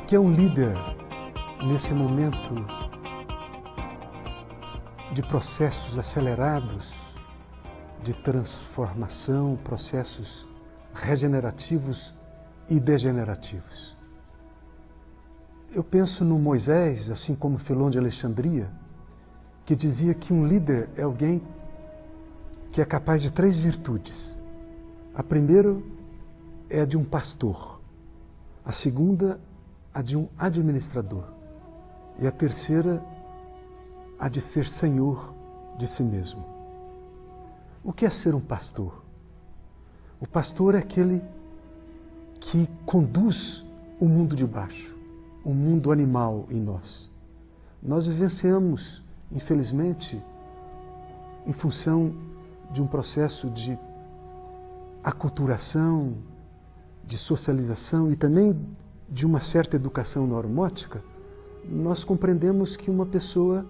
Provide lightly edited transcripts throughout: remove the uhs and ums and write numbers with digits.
que é um líder nesse momento de processos acelerados de transformação, processos regenerativos e degenerativos? Eu penso no Moisés, assim como Filon de Alexandria, que dizia que um líder é alguém que é capaz de 3 virtudes. A primeira é a de um pastor, a segunda a de um administrador e a terceira a de ser senhor de si mesmo. O que é ser um pastor? O pastor é aquele que conduz o mundo de baixo, o mundo animal em nós. Nós vivenciamos, infelizmente, em função de um processo de aculturação, de socialização e também de uma certa educação normótica, nós compreendemos que uma pessoa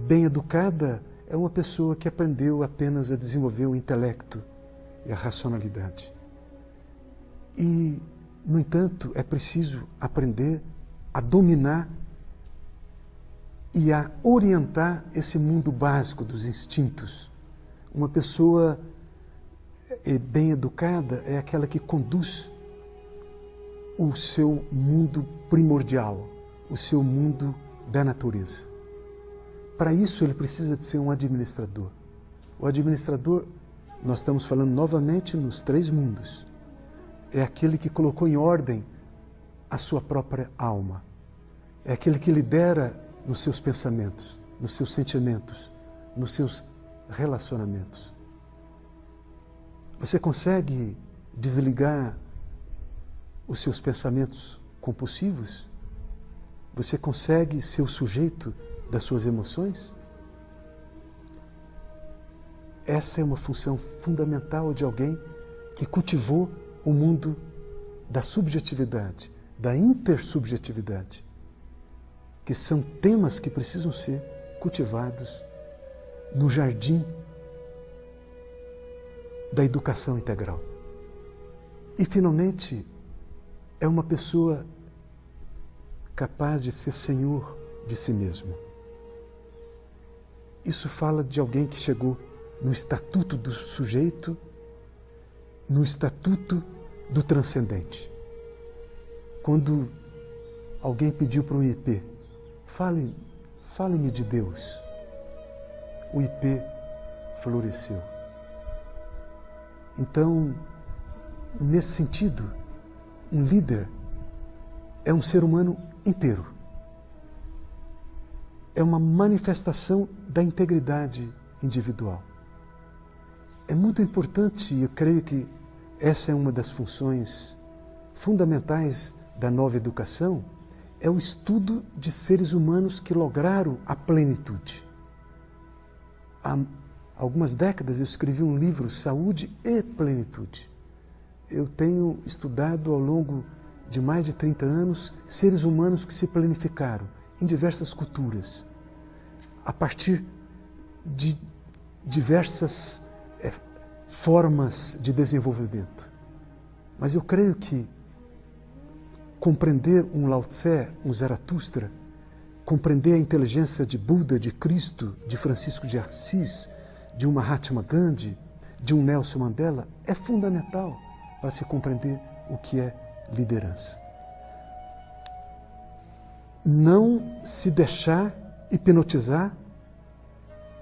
bem educada é uma pessoa que aprendeu apenas a desenvolver o intelecto e a racionalidade. E, no entanto, é preciso aprender a dominar e a orientar esse mundo básico dos instintos. Uma pessoa bem educada é aquela que conduz o seu mundo primordial, o seu mundo da natureza. Para isso ele precisa de ser um administrador. O administrador, nós estamos falando novamente nos 3 mundos, é aquele que colocou em ordem a sua própria alma. É aquele que lidera nos seus pensamentos, nos seus sentimentos, nos seus relacionamentos. Você consegue desligar os seus pensamentos compulsivos? Você consegue ser o sujeito das suas emoções? Essa é uma função fundamental de alguém que cultivou o mundo da subjetividade, da intersubjetividade, que são temas que precisam ser cultivados no jardim da educação integral. E, finalmente, é uma pessoa capaz de ser senhor de si mesmo. Isso fala de alguém que chegou no estatuto do sujeito, no estatuto do transcendente. Quando alguém pediu para um IP, fale-me de Deus, o IP floresceu. Então, nesse sentido, um líder é um ser humano inteiro. É uma manifestação da integridade individual. É muito importante, e eu creio que essa é uma das funções fundamentais da nova educação, é o estudo de seres humanos que lograram a plenitude. Há algumas décadas eu escrevi um livro, Saúde e Plenitude. Eu tenho estudado ao longo de mais de 30 anos seres humanos que se planificaram em diversas culturas, a partir de diversas formas de desenvolvimento. Mas eu creio que compreender um Lao Tse, um Zaratustra, compreender a inteligência de Buda, de Cristo, de Francisco de Assis, de um Mahatma Gandhi, de um Nelson Mandela, é fundamental para se compreender o que é liderança. Não se deixar hipnotizar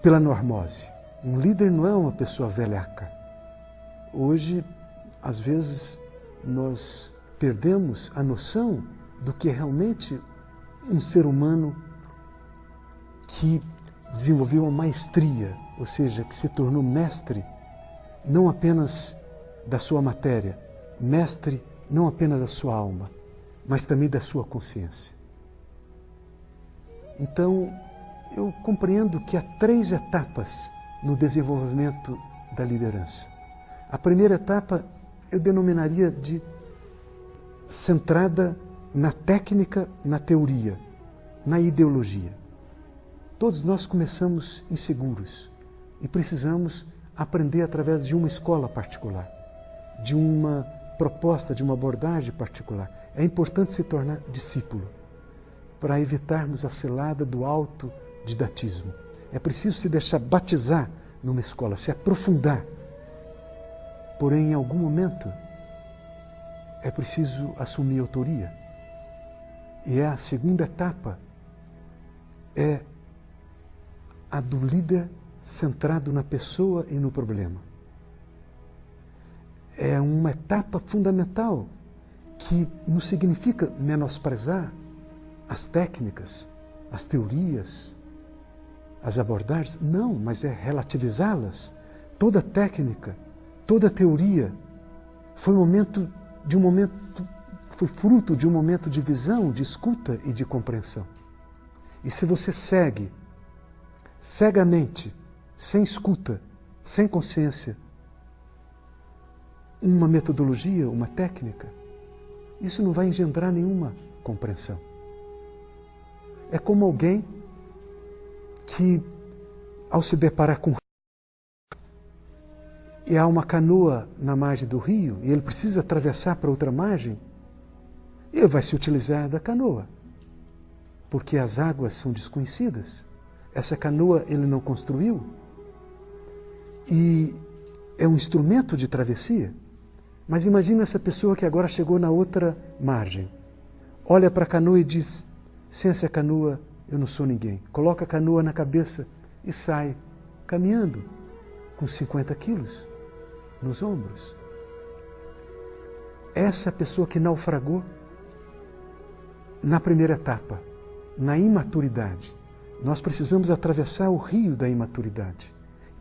pela normose. Um líder não é uma pessoa velhaca. Hoje, às vezes, nós perdemos a noção do que é realmente um ser humano que desenvolveu uma maestria, ou seja, que se tornou mestre não apenas da sua matéria, mestre não apenas da sua alma, mas também da sua consciência. Então, eu compreendo que há 3 etapas no desenvolvimento da liderança. A primeira etapa eu denominaria de centrada na técnica, na teoria, na ideologia. Todos nós começamos inseguros e precisamos aprender através de uma escola particular, de uma proposta de uma abordagem particular. É importante se tornar discípulo para evitarmos a cilada do autodidatismo. É preciso se deixar batizar numa escola, se aprofundar. Porém, em algum momento, é preciso assumir autoria. E a segunda etapa é a do líder centrado na pessoa e no problema. É uma etapa fundamental que não significa menosprezar as técnicas, as teorias, as abordagens. Não, mas é relativizá-las. Toda técnica, toda teoria foi foi fruto de um momento de visão, de escuta e de compreensão. E se você segue cegamente, sem escuta, sem consciência, uma metodologia, uma técnica, isso não vai engendrar nenhuma compreensão. É como alguém que, ao se deparar com e há uma canoa na margem do rio e ele precisa atravessar para outra margem, ele vai se utilizar da canoa, porque as águas são desconhecidas. Essa canoa ele não construiu e é um instrumento de travessia. Mas imagina essa pessoa que agora chegou na outra margem, olha para a canoa e diz: sem essa canoa eu não sou ninguém. Coloca a canoa na cabeça e sai caminhando com 50 quilos nos ombros. Essa é a pessoa que naufragou na primeira etapa, na imaturidade. Nós precisamos atravessar o rio da imaturidade.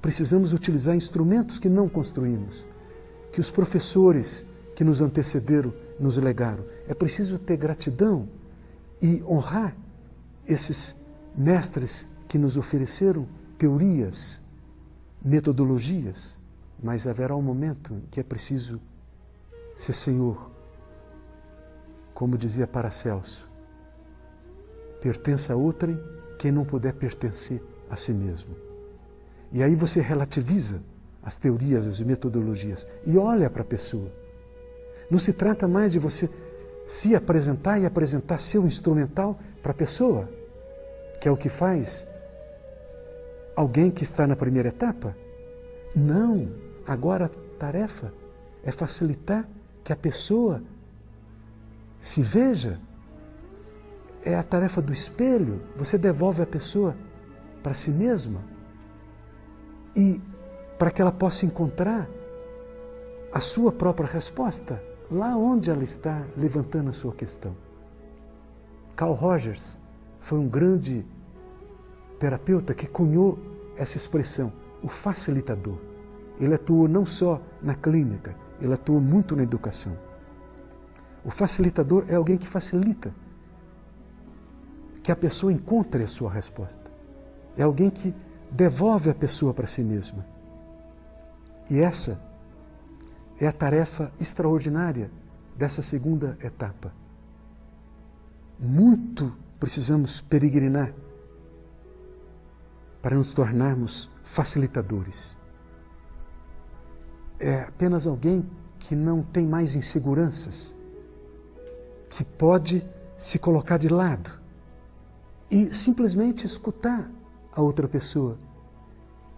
Precisamos utilizar instrumentos que não construímos, que os professores que nos antecederam nos legaram. É preciso ter gratidão e honrar esses mestres que nos ofereceram teorias, metodologias, mas haverá um momento em que é preciso ser Senhor. Como dizia Paracelso, pertença a outrem quem não puder pertencer a si mesmo. E aí você relativiza as teorias, as metodologias e olha para a pessoa. Não se trata mais de você se apresentar e apresentar seu instrumental para a pessoa, que é o que faz alguém que está na primeira etapa. Não, agora a tarefa é facilitar que a pessoa se veja. É a tarefa do espelho. Você devolve a pessoa para si mesma e para que ela possa encontrar a sua própria resposta lá onde ela está levantando a sua questão. Carl Rogers foi um grande terapeuta que cunhou essa expressão, o facilitador. Ele atuou não só na clínica, ele atuou muito na educação. O facilitador é alguém que facilita que a pessoa encontre a sua resposta. É alguém que devolve a pessoa para si mesma. E essa é a tarefa extraordinária dessa segunda etapa. Muito precisamos peregrinar para nos tornarmos facilitadores. É apenas alguém que não tem mais inseguranças, que pode se colocar de lado e simplesmente escutar a outra pessoa.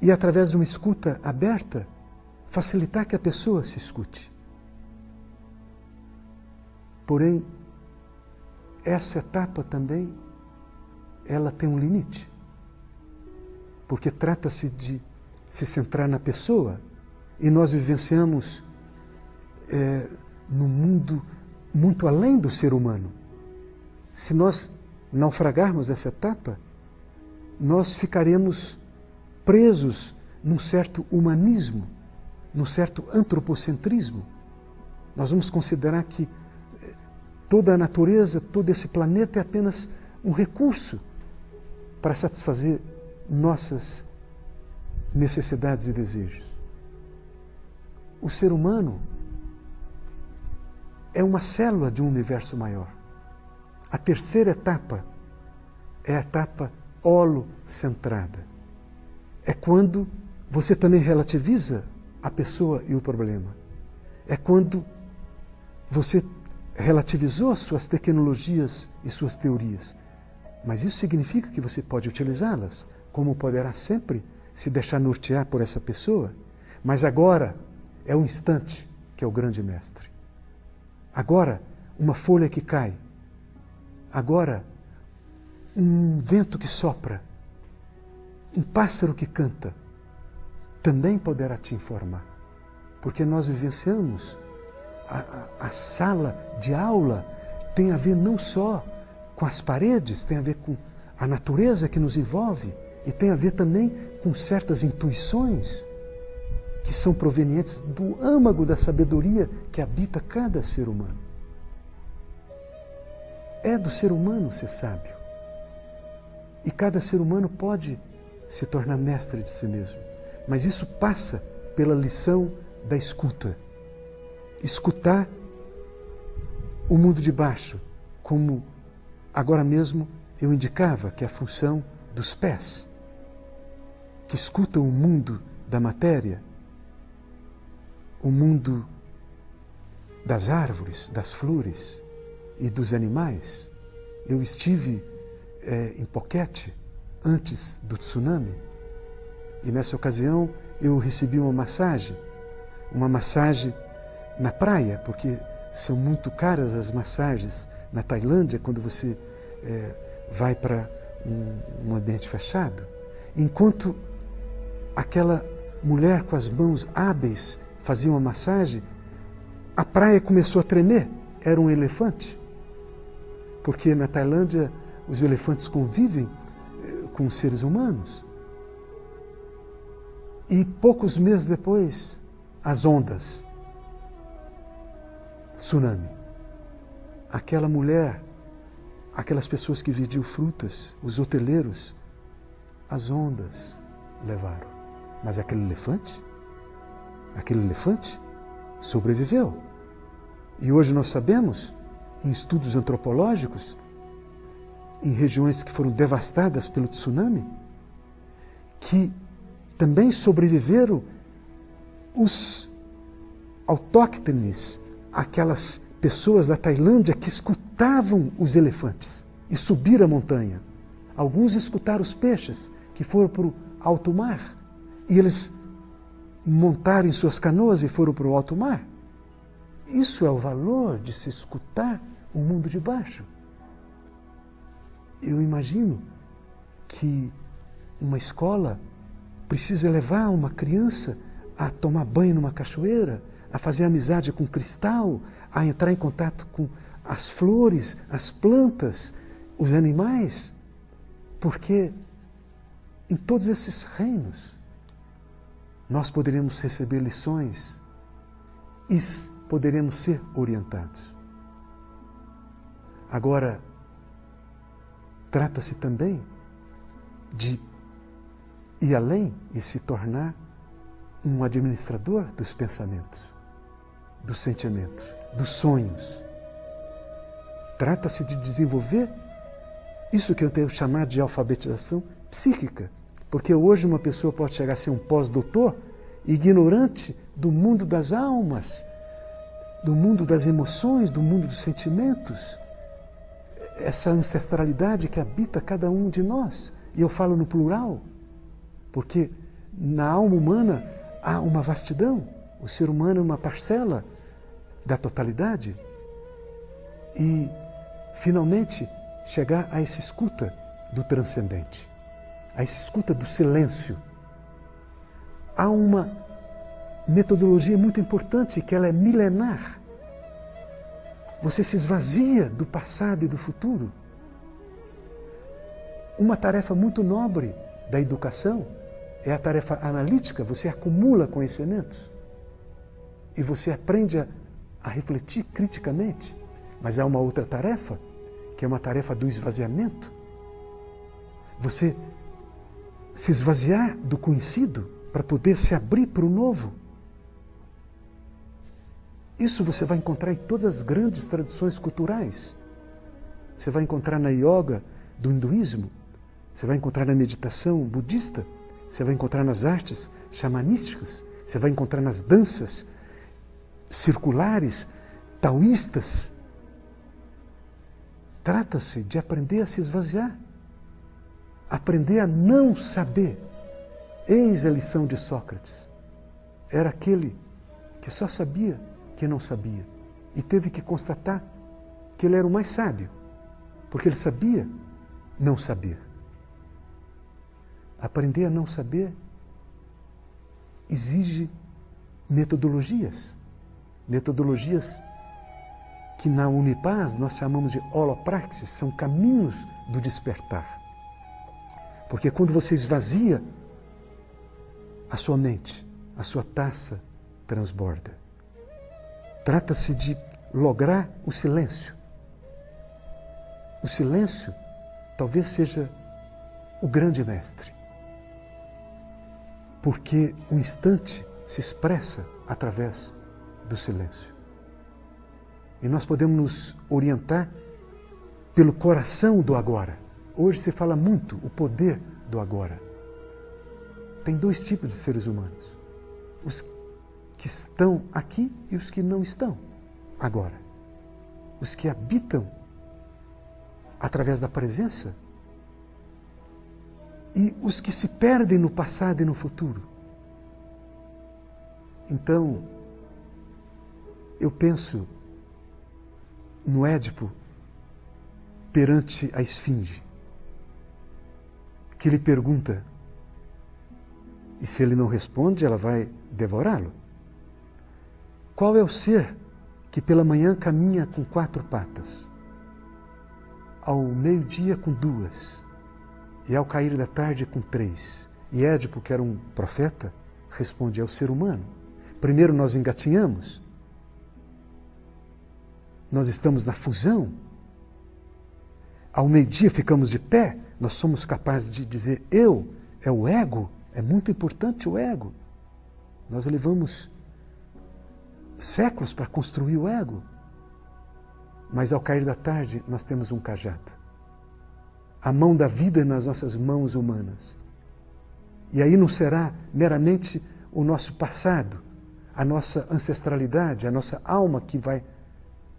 E através de uma escuta aberta, facilitar que a pessoa se escute. Porém, essa etapa também, ela tem um limite. Porque trata-se de se centrar na pessoa e nós vivenciamos num mundo muito além do ser humano. Se nós naufragarmos essa etapa, nós ficaremos presos num certo humanismo, num certo antropocentrismo. Nós vamos considerar que toda a natureza, todo esse planeta é apenas um recurso para satisfazer nossas necessidades e desejos. O ser humano é uma célula de um universo maior. A terceira etapa é a etapa holocentrada. É quando você também relativiza a pessoa e o problema. É quando Você relativizou suas tecnologias e suas teorias, mas isso significa que você pode utilizá-las, como poderá sempre se deixar nortear por essa pessoa. Mas agora é o instante que é o grande mestre. Agora, uma folha que cai. Agora, um vento que sopra. Um pássaro que canta. Também poderá te informar. Porque nós vivenciamos a sala de aula, tem a ver não só com as paredes, tem a ver com a natureza que nos envolve, e tem a ver também com certas intuições que são provenientes do âmago da sabedoria que habita cada ser humano. É do ser humano ser sábio. E cada ser humano pode se tornar mestre de si mesmo. Mas isso passa pela lição da escuta. Escutar o mundo de baixo, como agora mesmo eu indicava, que é a função dos pés, que escutam o mundo da matéria, o mundo das árvores, das flores e dos animais. Eu estive em Phuket antes do tsunami, e nessa ocasião eu recebi uma massagem na praia, porque são muito caras as massagens na Tailândia quando você vai para um ambiente fechado. Enquanto aquela mulher com as mãos hábeis fazia uma massagem, a praia começou a tremer. Era um elefante, porque na Tailândia os elefantes convivem com os seres humanos. E poucos meses depois, as ondas, tsunami. Aquela mulher, aquelas pessoas que vendiam frutas, os hoteleiros, as ondas levaram. Mas aquele elefante sobreviveu. E hoje nós sabemos, em estudos antropológicos, em regiões que foram devastadas pelo tsunami, que também sobreviveram os autóctones, aquelas pessoas da Tailândia que escutavam os elefantes e subiram a montanha. Alguns escutaram os peixes que foram para o alto mar, e eles montaram em suas canoas e foram para o alto mar. Isso é o valor de se escutar o mundo de baixo. Eu imagino que uma escola precisa levar uma criança a tomar banho numa cachoeira, a fazer amizade com cristal, a entrar em contato com as flores, as plantas, os animais, porque em todos esses reinos nós poderemos receber lições e poderemos ser orientados. Agora, trata-se também de ir além e se tornar um administrador dos pensamentos, dos sentimentos, dos sonhos. Trata-se de desenvolver isso que eu tenho chamado de alfabetização psíquica, porque hoje uma pessoa pode chegar a ser um pós-doutor ignorante do mundo das almas, do mundo das emoções, do mundo dos sentimentos, essa ancestralidade que habita cada um de nós. E eu falo no plural, porque na alma humana há uma vastidão. O ser humano é uma parcela da totalidade. E, finalmente, chegar a essa escuta do transcendente, a essa escuta do silêncio. Há uma metodologia muito importante, que ela é milenar. Você se esvazia do passado e do futuro. Uma tarefa muito nobre da educação é a tarefa analítica. Você acumula conhecimentos e você aprende a refletir criticamente. Mas há uma outra tarefa, que é uma tarefa do esvaziamento. Você se esvaziar do conhecido para poder se abrir para o novo. Isso você vai encontrar em todas as grandes tradições culturais. Você vai encontrar na yoga do hinduísmo, você vai encontrar na meditação budista, você vai encontrar nas artes xamanísticas, você vai encontrar nas danças circulares taoístas. Trata-se de aprender a se esvaziar. Aprender a não saber. Eis a lição de Sócrates. Era aquele que só sabia que não sabia. E teve que constatar que ele era o mais sábio. Porque ele sabia não saber. Aprender a não saber exige metodologias. Metodologias que na Unipaz nós chamamos de holopraxis, são caminhos do despertar. Porque quando você esvazia a sua mente, a sua taça transborda. Trata-se de lograr o silêncio. O silêncio talvez seja o grande mestre. Porque o instante se expressa através do silêncio. E nós podemos nos orientar pelo coração do agora. Hoje se fala muito o poder do agora. Tem dois tipos de seres humanos. Os que estão aqui e os que não estão agora. Os que habitam através da presença e os que se perdem no passado e no futuro. Então, eu penso no Édipo perante a esfinge, que lhe pergunta, e se ele não responde, ela vai devorá-lo. Qual é o ser que pela manhã caminha com 4 patas, ao meio-dia com 2, e ao cair da tarde com 3? E Édipo, que era um profeta, responde: é o ser humano. Primeiro nós engatinhamos, nós estamos na fusão. Ao meio-dia ficamos de pé, nós somos capazes de dizer eu, é o ego, é muito importante o ego. Nós levamos séculos para construir o ego, mas ao cair da tarde nós temos um cajado. A mão da vida nas nossas mãos humanas. E aí não será meramente o nosso passado, a nossa ancestralidade, a nossa alma que vai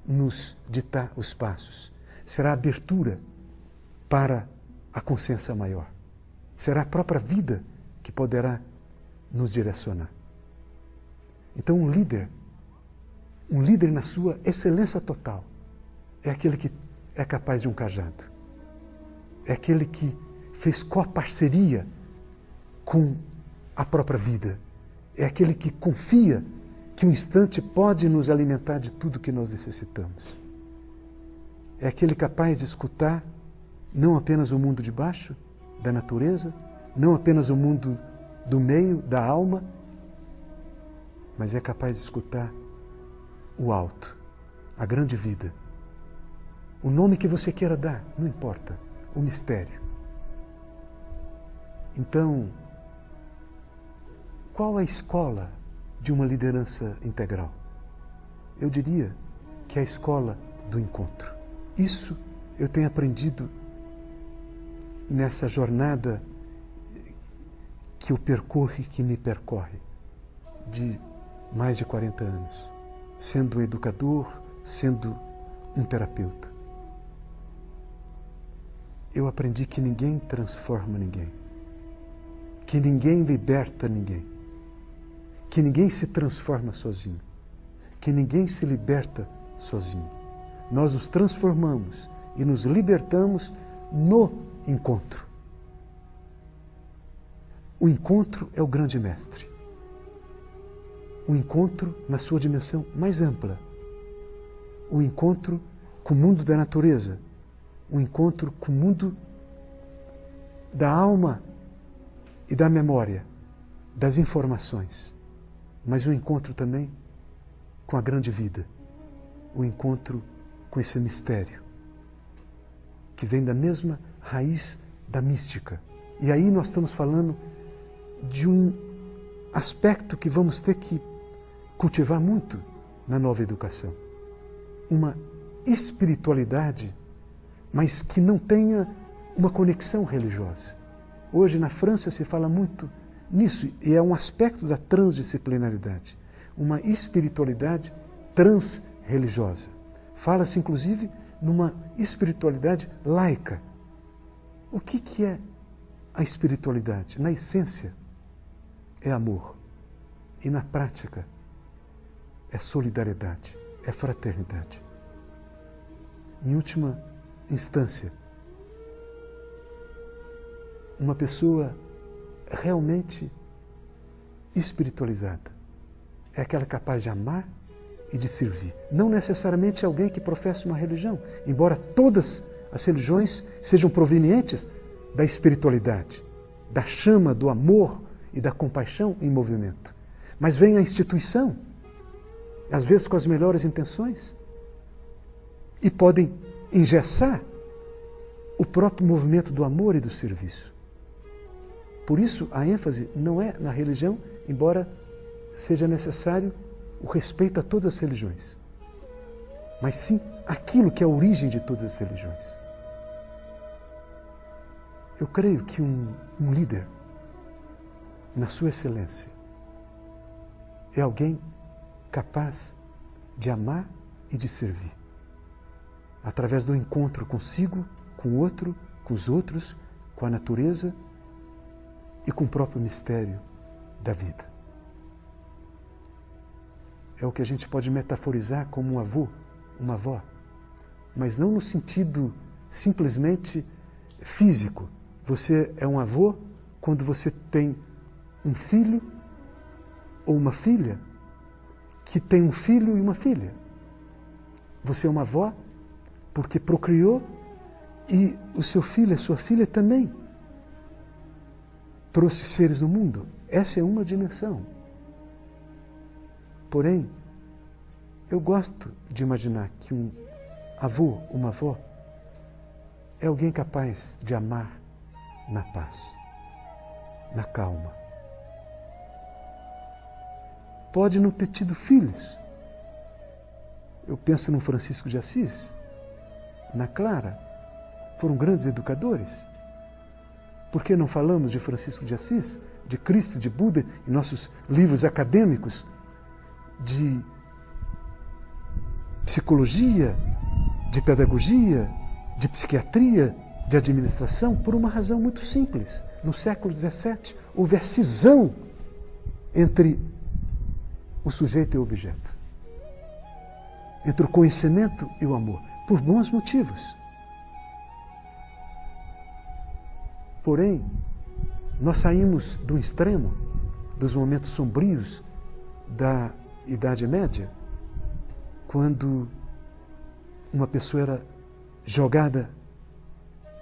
nos ditar os passos. Será a abertura para a consciência maior. Será a própria vida que poderá nos direcionar. Então um líder na sua excelência total, é aquele que é capaz de um cajado. É aquele que fez coparceria com a própria vida. É aquele que confia que um instante pode nos alimentar de tudo que nós necessitamos. É aquele capaz de escutar não apenas o mundo de baixo, da natureza, não apenas o mundo do meio, da alma, mas é capaz de escutar o alto, a grande vida. O nome que você queira dar, não importa, o mistério. Então, qual a escola de uma liderança integral? Eu diria que é a escola do encontro. Isso eu tenho aprendido nessa jornada que eu percorro e que me percorre de mais de 40 anos, sendo um educador, sendo um terapeuta. Eu aprendi que ninguém transforma ninguém, que ninguém liberta ninguém, que ninguém se transforma sozinho, que ninguém se liberta sozinho. Nós nos transformamos e nos libertamos no encontro. O encontro é o grande mestre. O encontro na sua dimensão mais ampla. O encontro com o mundo da natureza. O encontro com o mundo da alma e da memória, das informações. Mas o encontro também com a grande vida. O encontro com esse mistério, que vem da mesma raiz da mística. E aí nós estamos falando de um aspecto que vamos ter que cultivar muito na nova educação. Uma espiritualidade, mas que não tenha uma conexão religiosa. Hoje na França se fala muito nisso, e é um aspecto da transdisciplinaridade. Uma espiritualidade transreligiosa. religiosa. Fala-se, inclusive, numa espiritualidade laica. O que é a espiritualidade? Na essência, é amor. E na prática, é solidariedade, é fraternidade. Em última instância, uma pessoa realmente espiritualizada é aquela capaz de amar e de servir. Não necessariamente alguém que professa uma religião, embora todas as religiões sejam provenientes da espiritualidade, da chama do amor e da compaixão em movimento. Mas vem a instituição, às vezes com as melhores intenções, e podem engessar o próprio movimento do amor e do serviço. Por isso, a ênfase não é na religião, embora seja necessário o respeito a todas as religiões, mas sim aquilo que é a origem de todas as religiões. Eu creio que um líder, na sua excelência, é alguém capaz de amar e de servir, através do encontro consigo, com o outro, com os outros, com a natureza e com o próprio mistério da vida. É o que a gente pode metaforizar como um avô, uma avó, mas não no sentido simplesmente físico. Você é um avô quando você tem um filho ou uma filha que tem um filho e uma filha. Você é uma avó porque procriou e o seu filho, a sua filha também trouxe seres no mundo. Essa é uma dimensão. Porém, eu gosto de imaginar que um avô, uma avó, é alguém capaz de amar na paz, na calma. Pode não ter tido filhos. Eu penso no Francisco de Assis, na Clara, foram grandes educadores. Por que não falamos de Francisco de Assis, de Cristo, de Buda, em nossos livros acadêmicos, de psicologia, de pedagogia, de psiquiatria, de administração? Por uma razão muito simples. No século XVII, houve a cisão entre o sujeito e o objeto, entre o conhecimento e o amor, por bons motivos. Porém, nós saímos do extremo, dos momentos sombrios da Idade Média, quando uma pessoa era jogada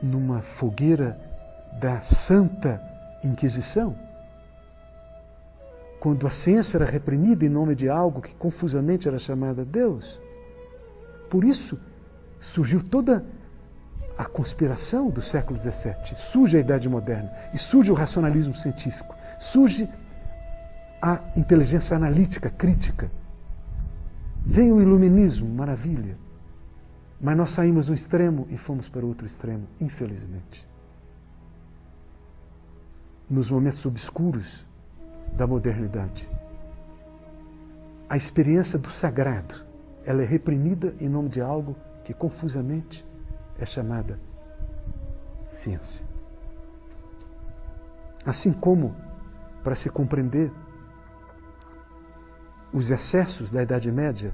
numa fogueira da Santa Inquisição, quando a ciência era reprimida em nome de algo que confusamente era chamado Deus. Por isso surgiu toda a conspiração do século XVII, surge a Idade Moderna e surge o racionalismo científico, surge a inteligência analítica, crítica. Vem o iluminismo, maravilha. Mas nós saímos do extremo e fomos para o outro extremo, infelizmente. Nos momentos obscuros da modernidade, a experiência do sagrado, ela é reprimida em nome de algo que confusamente é chamada ciência. Assim como, para se compreender os excessos da Idade Média,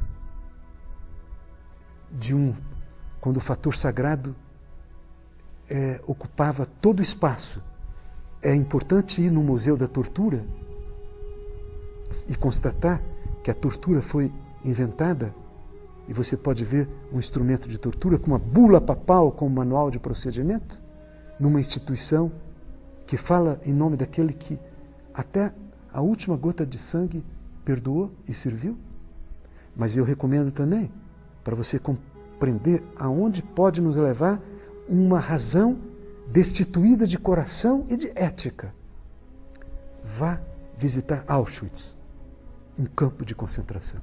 quando o fator sagrado ocupava todo o espaço, é importante ir no Museu da Tortura e constatar que a tortura foi inventada, e você pode ver um instrumento de tortura com uma bula papal, com um manual de procedimento, numa instituição que fala em nome daquele que até a última gota de sangue perdoou e serviu. Mas eu recomendo também, para você compreender aonde pode nos levar uma razão destituída de coração e de ética, vá visitar Auschwitz, um campo de concentração.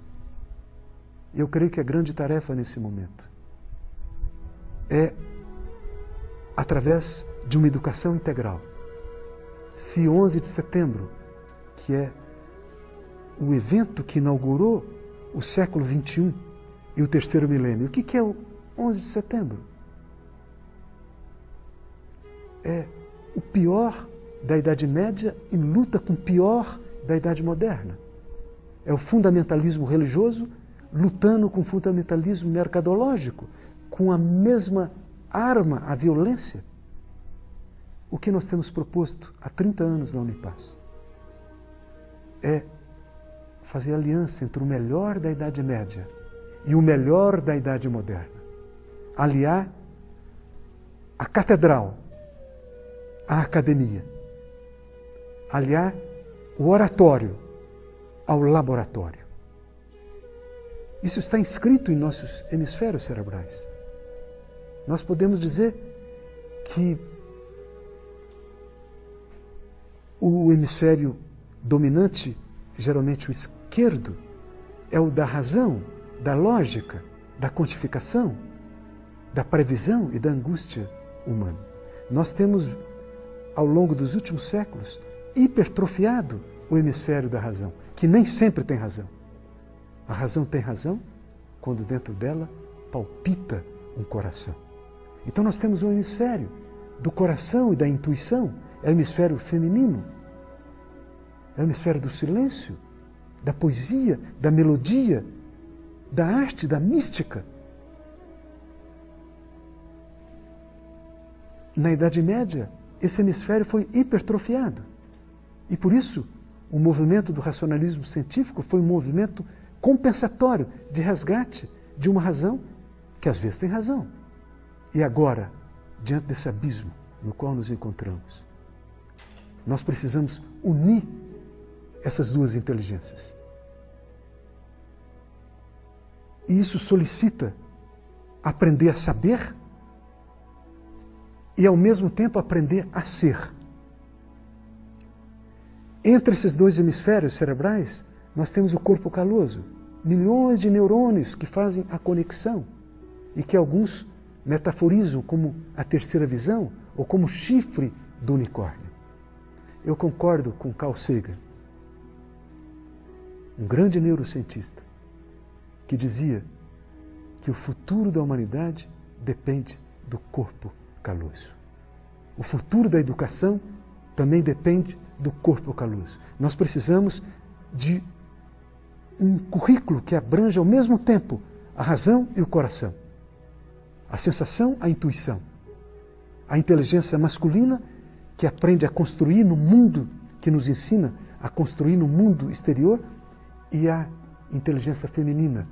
Eu creio que a grande tarefa nesse momento é, através de uma educação integral. Se 11 de setembro, que é o evento que inaugurou o século XXI, e o terceiro milênio. O que é o 11 de setembro? É o pior da Idade Média em luta com o pior da Idade Moderna. É o fundamentalismo religioso lutando com o fundamentalismo mercadológico, com a mesma arma, a violência. O que nós temos proposto há 30 anos na Unipaz é fazer aliança entre o melhor da Idade Média e o melhor da Idade Moderna. Aliar a catedral à academia. Aliar o oratório ao laboratório. Isso está inscrito em nossos hemisférios cerebrais. Nós podemos dizer que o hemisfério dominante, geralmente o esquerdo, é o da razão, da lógica, da quantificação, da previsão e da angústia humana. Nós temos, ao longo dos últimos séculos, hipertrofiado o hemisfério da razão, que nem sempre tem razão. A razão tem razão quando dentro dela palpita um coração. Então nós temos um hemisfério do coração e da intuição, é o hemisfério feminino, é o hemisfério do silêncio, da poesia, da melodia, da arte, da mística. Na Idade Média, esse hemisfério foi hipertrofiado. E por isso, o movimento do racionalismo científico foi um movimento compensatório, de resgate de uma razão que às vezes tem razão. E agora, diante desse abismo no qual nos encontramos, nós precisamos unir essas duas inteligências. E isso solicita aprender a saber e, ao mesmo tempo, aprender a ser. Entre esses dois hemisférios cerebrais, nós temos o corpo caloso, milhões de neurônios que fazem a conexão e que alguns metaforizam como a terceira visão ou como chifre do unicórnio. Eu concordo com Carl Sagan, um grande neurocientista, que dizia que o futuro da humanidade depende do corpo caloso. O futuro da educação também depende do corpo caloso. Nós precisamos de um currículo que abranja ao mesmo tempo a razão e o coração, a sensação, a intuição, a inteligência masculina que aprende a construir no mundo, que nos ensina a construir no mundo exterior, e a inteligência feminina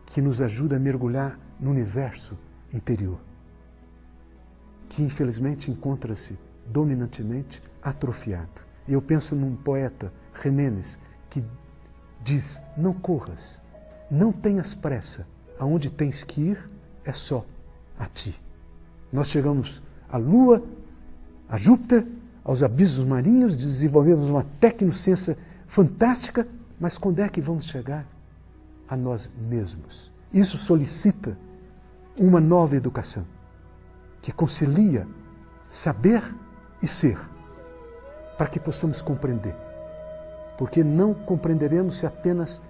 que nos ajuda a mergulhar no universo interior, que infelizmente encontra-se dominantemente atrofiado. E eu penso num poeta, Jiménez, que diz: não corras, não tenhas pressa, aonde tens que ir é só a ti. Nós chegamos à Lua, a Júpiter, aos abismos marinhos, desenvolvemos uma tecnociência fantástica, mas quando é que vamos chegar a nós mesmos? Isso solicita uma nova educação, que concilia saber e ser, para que possamos compreender. Porque não compreenderemos se apenas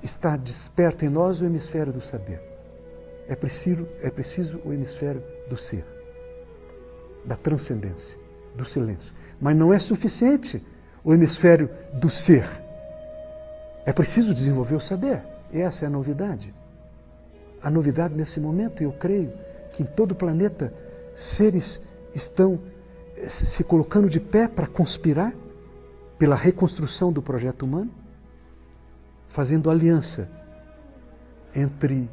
está desperto em nós o hemisfério do saber. É preciso o hemisfério do ser, da transcendência, do silêncio. Mas não é suficiente o hemisfério do ser. É preciso desenvolver o saber. E essa é a novidade. A novidade nesse momento, eu creio, que em todo o planeta seres estão se colocando de pé para conspirar pela reconstrução do projeto humano, fazendo aliança entre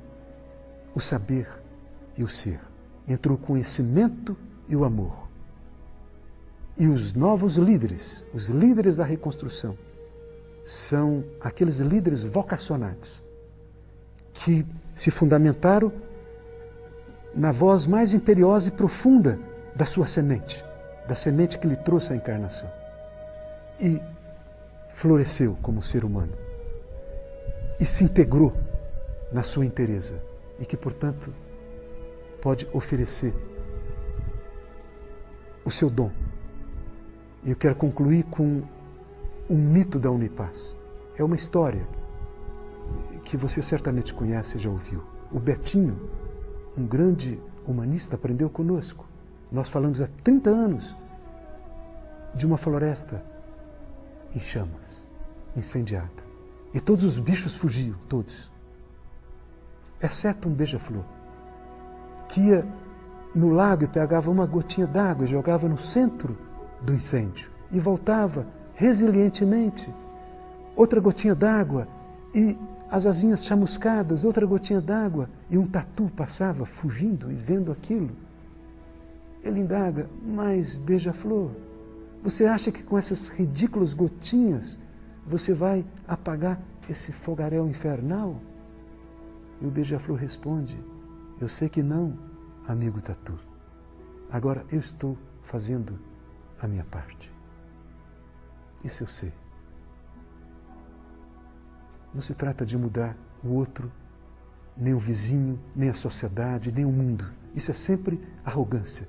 o saber e o ser, entre o conhecimento e o amor. E os novos líderes, os líderes da reconstrução, são aqueles líderes vocacionados que se fundamentaram na voz mais imperiosa e profunda da sua semente, da semente que lhe trouxe a encarnação, e floresceu como ser humano, e se integrou na sua inteireza, e que, portanto, pode oferecer o seu dom. E eu quero concluir com um mito da Unipaz. É uma história que você certamente conhece e já ouviu. O Betinho, um grande humanista, aprendeu conosco. Nós falamos há 30 anos de uma floresta em chamas, incendiada. E todos os bichos fugiam, todos. Exceto um beija-flor, que ia no lago e pegava uma gotinha d'água e jogava no centro do incêndio. E voltava resilientemente. Outra gotinha d'água e as asinhas chamuscadas, outra gotinha d'água. E um tatu passava fugindo e vendo aquilo. Ele indaga, mas beija-flor, você acha que com essas ridículas gotinhas você vai apagar esse fogaréu infernal? E o beija-flor responde, eu sei que não, amigo tatu. Agora eu estou fazendo a minha parte. Isso eu sei. Não se trata de mudar o outro, nem o vizinho, nem a sociedade, nem o mundo. Isso é sempre arrogância.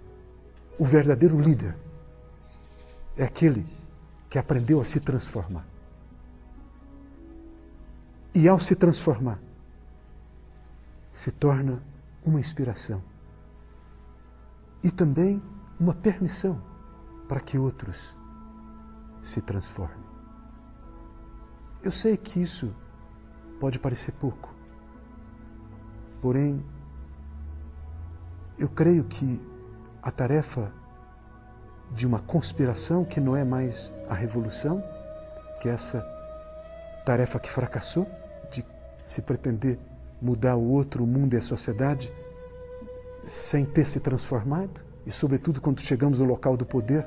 O verdadeiro líder é aquele que aprendeu a se transformar. E ao se transformar, se torna uma inspiração. E também uma permissão para que outros se transformem. Eu sei que isso pode parecer pouco. Porém, eu creio que a tarefa de uma conspiração, que não é mais a revolução, que é essa tarefa que fracassou, de se pretender mudar o outro, o mundo e a sociedade, sem ter se transformado, e sobretudo quando chegamos no local do poder,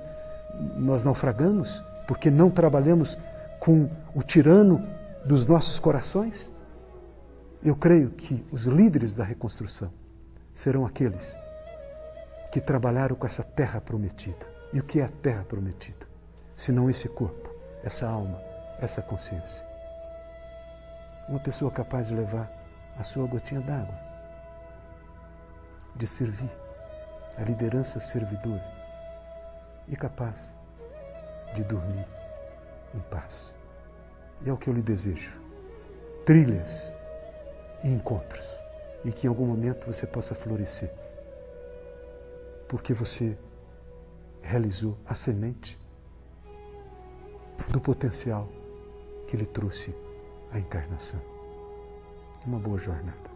nós naufragamos, porque não trabalhamos com o tirano dos nossos corações. Eu creio que os líderes da reconstrução serão aqueles que trabalharam com essa terra prometida. E o que é a terra prometida? Senão esse corpo, essa alma, essa consciência. Uma pessoa capaz de levar a sua gotinha d'água, de servir, a liderança servidora, e capaz de dormir em paz. E é o que eu lhe desejo. Trilhas e encontros, e que em algum momento você possa florescer, porque você realizou a semente do potencial que lhe trouxe a encarnação. Uma boa jornada.